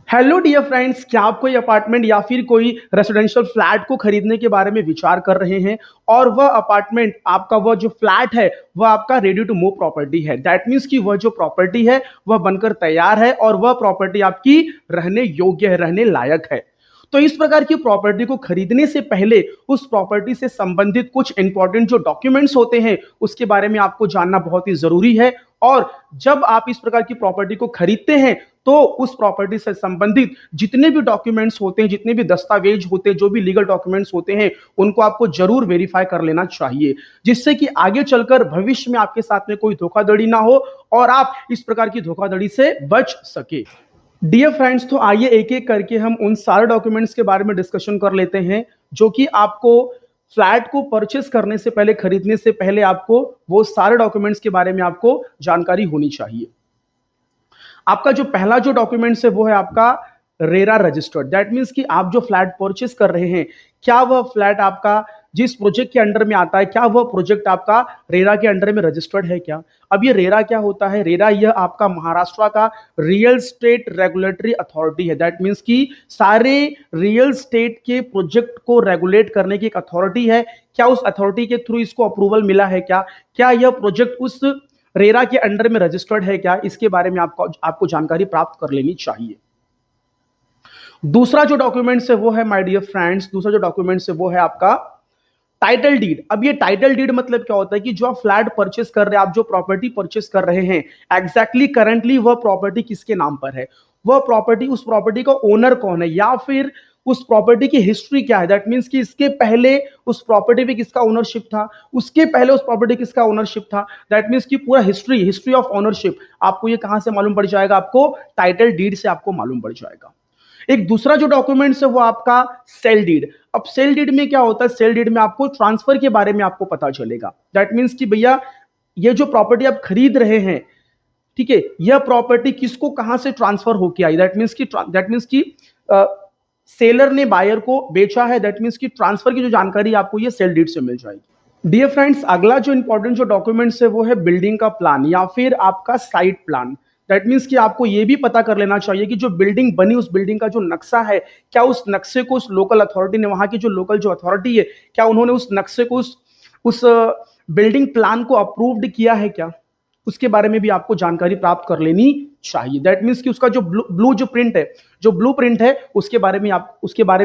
Hello dear friends, क्या आप कोई अपार्टमेंट या फिर कोई रेसिडेंशियल फ्लैट को खरीदने के बारे में विचार कर रहे हैं और वह अपार्टमेंट आपका, वह जो फ्लैट है वह आपका रेडी टू मूव प्रॉपर्टी है। दैट मीन्स कि वह जो प्रॉपर्टी है वह बनकर तैयार है और वह प्रॉपर्टी आपकी रहने योग्य है, रहने लायक है। तो इस प्रकार की प्रॉपर्टी को खरीदने से पहले उस प्रॉपर्टी से संबंधित कुछ इंपॉर्टेंट जो डॉक्यूमेंट्स होते हैं उसके बारे में आपको जानना बहुत ही जरूरी है। और जब आप इस प्रकार की प्रॉपर्टी को खरीदते हैं तो उस प्रॉपर्टी से संबंधित जितने भी डॉक्यूमेंट्स होते हैं, जितने भी दस्तावेज होते हैं, जो भी लीगल डॉक्यूमेंट्स होते हैं, उनको आपको जरूर वेरीफाई कर लेना चाहिए, जिससे कि आगे चलकर भविष्य में आपके साथ में कोई धोखाधड़ी ना हो और आप इस प्रकार की धोखाधड़ी से बच सके। डियर फ्रेंड्स, तो आइए एक एक करके हम उन सारे डॉक्यूमेंट्स के बारे में डिस्कशन कर लेते हैं जो कि आपको फ्लैट को परचेस करने से पहले, खरीदने से पहले आपको वो सारे डॉक्यूमेंट्स के बारे में आपको जानकारी होनी चाहिए। आपका जो पहला जो डॉक्यूमेंट्स है वो है आपका रेरा रजिस्टर्ड। दैट मीन्स कि आप जो फ्लैट परचेस कर रहे हैं, क्या वह फ्लैट आपका जिस प्रोजेक्ट के अंडर में आता है, क्या वह प्रोजेक्ट आपका रेरा के अंडर में रजिस्टर्ड है क्या? अब ये रेरा क्या होता है? रेरा यह आपका महाराष्ट्र का रियल स्टेट रेगुलेटरी अथॉरिटी है। दैट मीन्स कि सारे रियल स्टेट के प्रोजेक्ट को रेगुलेट करने की एक अथॉरिटी है। क्या उस अथॉरिटी के थ्रू इसको अप्रूवल मिला है क्या? क्या यह प्रोजेक्ट उस रेरा के अंडर में रजिस्टर्ड है क्या? इसके बारे में आपको जानकारी प्राप्त कर लेनी चाहिए। दूसरा जो डॉक्यूमेंट्स है वो है, माय डियर फ्रेंड्स, दूसरा जो डॉक्यूमेंट्स है वो है आपका टाइटल डीड। अब ये टाइटल डीड मतलब क्या होता है कि जो आप फ्लैट परचेस कर रहे हैं, आप जो प्रॉपर्टी परचेस कर रहे हैं, एग्जैक्टली करंटली वह प्रॉपर्टी किसके नाम पर है, वह प्रॉपर्टी, उस प्रॉपर्टी का ओनर कौन है, या फिर उस प्रॉपर्टी की हिस्ट्री क्या है। दैट मीन्स कि इसके पहले उस प्रॉपर्टी पे किसका ओनरशिप था, उसके पहले उस प्रॉपर्टी किसका ओनरशिप था। दैट मीन्स कि पूरा हिस्ट्री ऑफ ओनरशिप आपको ये कहां से मालूम पड़ जाएगा? आपको टाइटल डीड से आपको मालूम पड़ जाएगा। एक दूसरा जो डॉक्यूमेंट्स है वो आपका सेल डीड। अब सेल डीड में क्या होता है? सेल डीड में आपको ट्रांसफर के बारे में आपको पता चलेगा। दैट मीन्स कि भैया ये जो प्रॉपर्टी आप खरीद रहे हैं, ठीक है, यह प्रॉपर्टी किसको कहां से ट्रांसफर होके आई। दैट मीन्स कि सेलर ने बायर को बेचा है। दैट मीन्स कि ट्रांसफर की जो जानकारी आपको ये सेल डीड से मिल जाएगी। डियर फ्रेंड्स, अगला जो इंपॉर्टेंट जो डॉक्यूमेंट्स है वो है बिल्डिंग का प्लान या फिर आपका साइट प्लान। दैट मीन्स कि आपको यह भी पता कर लेना चाहिए कि जो बिल्डिंग बनी, उस बिल्डिंग का जो नक्शा है, क्या उस नक्शे को उस लोकल अथॉरिटी ने, वहां की जो लोकल जो अथॉरिटी है, क्या उन्होंने उस नक्शे को, उस बिल्डिंग प्लान को अप्रूव्ड किया है क्या? उसके बारे में भी आपको जानकारी प्राप्त कर लेनी चाहिए। दैट मीन्स कि उसका जो ब्लू जो प्रिंट है, जो ब्लू प्रिंट है, उसके बारे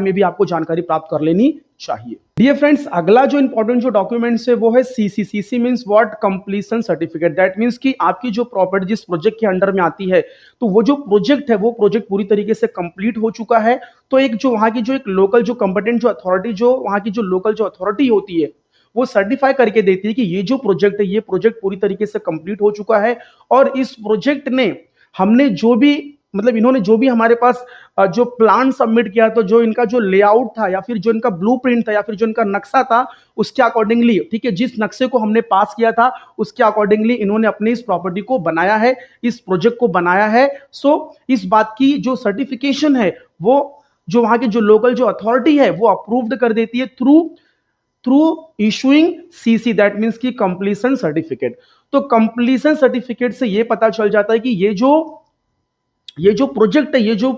में भी आपको जानकारी प्राप्त कर लेनी चाहिए। डियर फ्रेंड्स, अगला जो इंपॉर्टेंट जो डॉक्यूमेंट्स है वो है CC. CC means what? Completion certificate. That means कि आपकी जो प्रॉपर्टी जिस प्रोजेक्ट के अंडर में आती है, तो वो जो प्रोजेक्ट है वो प्रोजेक्ट पूरी तरीके से कंप्लीट हो चुका है। तो एक जो वहां की जो एक लोकल जो कंपिटेंट जो अथॉरिटी, जो वहां की जो लोकल जो अथॉरिटी होती है, वो सर्टिफाई करके देती है कि ये जो प्रोजेक्ट है, ये प्रोजेक्ट पूरी तरीके से कंप्लीट हो चुका है और इस प्रोजेक्ट ने, हमने जो भी, मतलब इन्होंने जो भी हमारे पास जो प्लान सबमिट किया, तो जो इनका जो लेआउट था या फिर जो इनका ब्लूप्रिंट था या फिर जो इनका नक्शा था, उसके अकॉर्डिंगली, ठीक है, जिस नक्शे को हमने पास किया था उसके अकॉर्डिंगली इन्होंने अपनी इस प्रॉपर्टी को बनाया है, इस प्रोजेक्ट को बनाया है। सो इस बात की जो सर्टिफिकेशन है वो जो वहां की जो लोकल जो अथॉरिटी है वो अप्रूव्ड कर देती है through issuing CC. That means की कंप्लीशन सर्टिफिकेट। तो कंप्लीशन सर्टिफिकेट से ये पता चल जाता है कि ये जो प्रोजेक्ट है, ये जो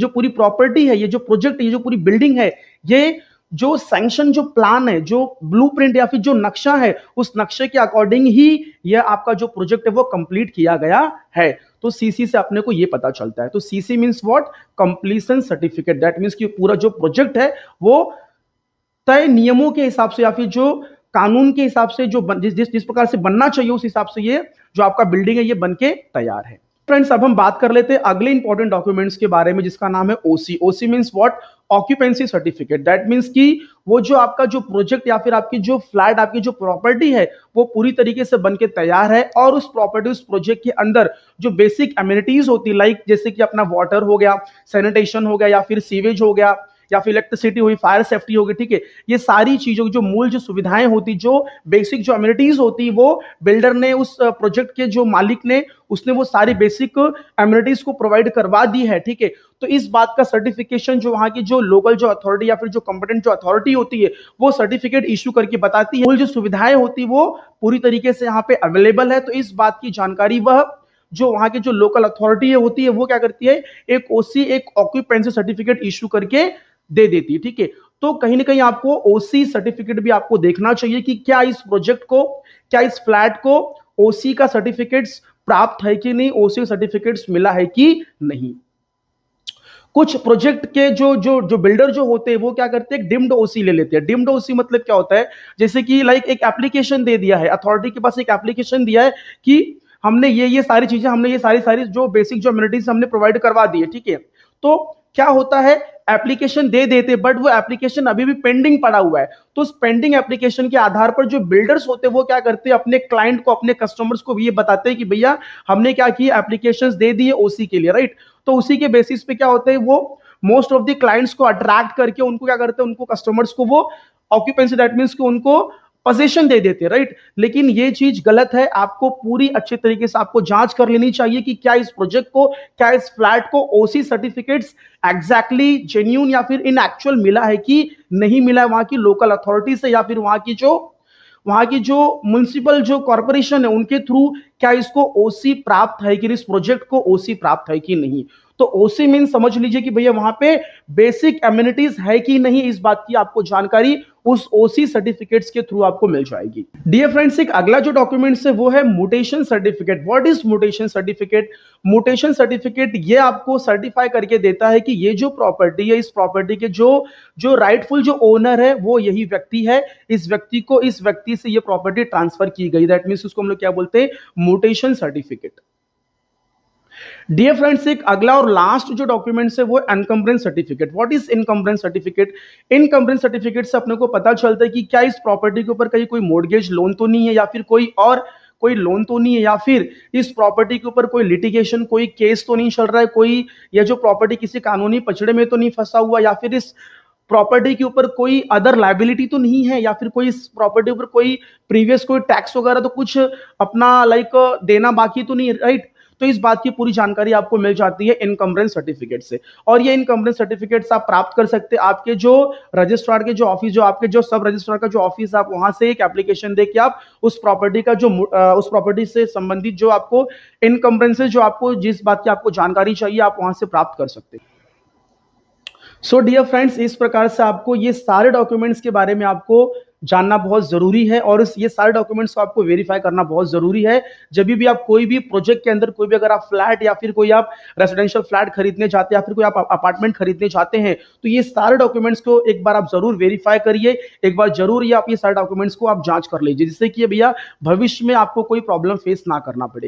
पूरी प्रॉपर्टी है, ये जो प्रोजेक्ट है, ये जो पूरी बिल्डिंग है, ये जो सैंक्शन जो प्लान है, जो ब्लूप्रिंट या फिर जो नक्शा है, उस नक्शे के अकॉर्डिंग ही यह आपका जो प्रोजेक्ट है वो कंप्लीट किया गया है। तो सीसी से अपने को ये पता चलता है। तो CC means what? Completion certificate. That means कि पूरा जो प्रोजेक्ट है वो तय नियमों के हिसाब से या फिर जो कानून के हिसाब से, जो जिस प्रकार से बनना चाहिए, उस हिसाब से ये जो आपका बिल्डिंग है ये बन के तैयार है। फ्रेंड्स, अब हम बात कर लेते हैं अगले इंपॉर्टेंट डॉक्यूमेंट्स के बारे में, जिसका नाम है OC. OC means what? Occupancy certificate. That means कि वो जो आपका जो प्रोजेक्ट या फिर आपकी जो फ्लैट, आपकी जो प्रॉपर्टी है, वो पूरी तरीके से बन के तैयार है और उस प्रॉपर्टी, उस प्रोजेक्ट के अंदर जो बेसिक एमिनिटीज होती है, लाइक जैसे कि अपना वाटर हो गया, सैनिटेशन हो गया, या फिर सीवेज हो गया, या फिर इलेक्ट्रिसिटी हुई, फायर सेफ्टी होगी, ठीक है, ये सारी चीजों की जो मूल जो सुविधाएं होती, जो बेसिक जो अम्यूनिटीज होती, वो बिल्डर ने, उस प्रोजेक्ट के जो मालिक ने, उसने वो सारी बेसिक अम्यूनिटीज को प्रोवाइड करवा दी है, ठीक है। तो इस बात का सर्टिफिकेशन जो वहां की जो लोकल जो अथॉरिटी या फिर जो कंपिटेंट जो अथॉरिटी होती है वो सर्टिफिकेट इशू करके बताती है मूल जो सुविधाएं होती वो पूरी तरीके से यहाँ पे अवेलेबल है। तो इस बात की जानकारी वह जो वहां की जो लोकल अथॉरिटी होती है वो क्या करती है, एक ओसी, एक ऑक्यूपेंसी सर्टिफिकेट इशू करके दे देती है। ठीक है, तो कहीं ना कहीं आपको ओसी सर्टिफिकेट भी आपको देखना चाहिए कि क्या इस प्रोजेक्ट को, क्या इस फ्लैट को ओसी का सर्टिफिकेट्स प्राप्त है कि नहीं, ओसी सर्टिफिकेट्स मिला है कि नहीं। कुछ प्रोजेक्ट के जो जो जो बिल्डर जो होते हैं वो क्या करते हैं, डिम्ड ओसी ले लेते हैं। डिम्ड ओसी मतलब क्या होता है, जैसे कि लाइक एक एप्लीकेशन दे दिया है, अथॉरिटी के पास एक एप्लीकेशन दिया है कि हमने ये सारी चीजें, हमने ये सारी सारी जो बेसिक जो अम्यूनिटीज हमने प्रोवाइड करवा दी है। ठीक है, तो क्या होता है, एप्लीकेशन दे देते बट वो एप्लीकेशन अभी भी पेंडिंग पड़ा हुआ है। तो उस पेंडिंग एप्लीकेशन के आधार पर जो बिल्डर्स होते हैं वो क्या करते हैं, अपने क्लाइंट को, अपने कस्टमर्स को ये बताते हैं कि भैया हमने क्या किया, एप्लीकेशंस दे दिए ओसी के लिए, राइट। तो उसी के बेसिस पे क्या होता है, वो मोस्ट ऑफ द क्लाइंट्स को अट्रैक्ट करके उनको क्या करते हैं, उनको कस्टमर्स को वो ऑक्यूपेंसी, दैट मीन्स कि उनको पोजीशन दे देते हैं, राइट। लेकिन ये चीज गलत है, आपको पूरी अच्छे तरीके से आपको जांच कर लेनी चाहिए कि क्या इस प्रोजेक्ट को, क्या इस फ्लैट को ओसी सर्टिफिकेट्स एग्जैक्टली जेन्यून या फिर इन एक्चुअल मिला है कि नहीं मिला है, वहां की लोकल अथॉरिटी से या फिर वहां की जो म्युनिसिपल जो कॉर्पोरेशन है उनके थ्रू क्या इसको ओसी प्राप्त है कि, इस प्रोजेक्ट को ओसी प्राप्त है कि नहीं। तो ओसी मीन समझ लीजिए कि भैया वहां पे बेसिक एम्यूनिटीज है कि नहीं, इस बात की आपको जानकारी उस ओसी सर्टिफिकेट्स के थ्रू आपको मिल जाएगी। डियर फ्रेंड्स, एक अगला जो डॉक्यूमेंट्स है वो है mutation certificate. What is mutation certificate? Mutation certificate ये आपको सर्टिफाई करके देता है कि ये जो प्रॉपर्टी है, इस प्रॉपर्टी के जो जो राइटफुल जो ओनर है वो यही व्यक्ति है, इस व्यक्ति को, इस व्यक्ति से ये प्रॉपर्टी ट्रांसफर की गई। दैट मीन्स उसको हम लोग क्या बोलते हैं, म्यूटेशन सर्टिफिकेट। डियर फ्रेंड्स, एक अगला और लास्ट जो डॉक्यूमेंट्स है वो encumbrance certificate. What is encumbrance certificate? Encumbrance certificate से अपने को पता चलता है कि क्या इस प्रॉपर्टी के ऊपर कहीं कोई मॉर्गेज लोन तो नहीं है, या फिर कोई और कोई लोन तो नहीं है, या फिर इस प्रॉपर्टी के ऊपर कोई लिटिगेशन, कोई केस तो नहीं चल रहा है, कोई ये जो प्रॉपर्टी किसी कानूनी पचड़े में तो नहीं फंसा हुआ, या फिर इस प्रॉपर्टी के ऊपर कोई अदर लाइबिलिटी तो नहीं है, या फिर कोई इस प्रॉपर्टी ऊपर कोई प्रीवियस कोई टैक्स वगैरह तो कुछ अपना लाइक देना बाकी तो नहीं, राइट। तो इस बात की पूरी जानकारी आपको मिल जाती है इनकम्बरेंस सर्टिफिकेट से। और ये इनकम्बरेंस सर्टिफिकेट्स आप प्राप्त कर सकते हैं आपके जो रजिस्ट्रार के जो ऑफिस, जो आपके जो सब रजिस्ट्रार का जो ऑफिस, आप वहां से एक एप्लीकेशन दे के आप उस प्रॉपर्टी का जो उस प्रॉपर्टी से संबंधित जो आपको इनकम्बरेंसेस, जो आपको जिस बात की आपको जानकारी चाहिए, आप वहां से प्राप्त कर सकते हैं। सो डियर फ्रेंड्स, इस प्रकार से आपको ये सारे डॉक्यूमेंट्स के बारे में आपको जानना बहुत जरूरी है, और ये सारे डॉक्यूमेंट्स को आपको वेरीफाई करना बहुत जरूरी है। जब भी आप कोई भी प्रोजेक्ट के अंदर, कोई भी अगर आप फ्लैट या फिर कोई आप रेसिडेंशियल फ्लैट खरीदने चाहते हैं, या फिर कोई आप अपार्टमेंट खरीदने चाहते हैं, तो ये सारे डॉक्यूमेंट्स को एक बार आप जरूर वेरीफाई करिए। एक बार जरूर ये आप ये सारे डॉक्यूमेंट्स को आप जांच कर लीजिए, जिससे कि भैया भविष्य में आपको कोई प्रॉब्लम फेस ना करना पड़े।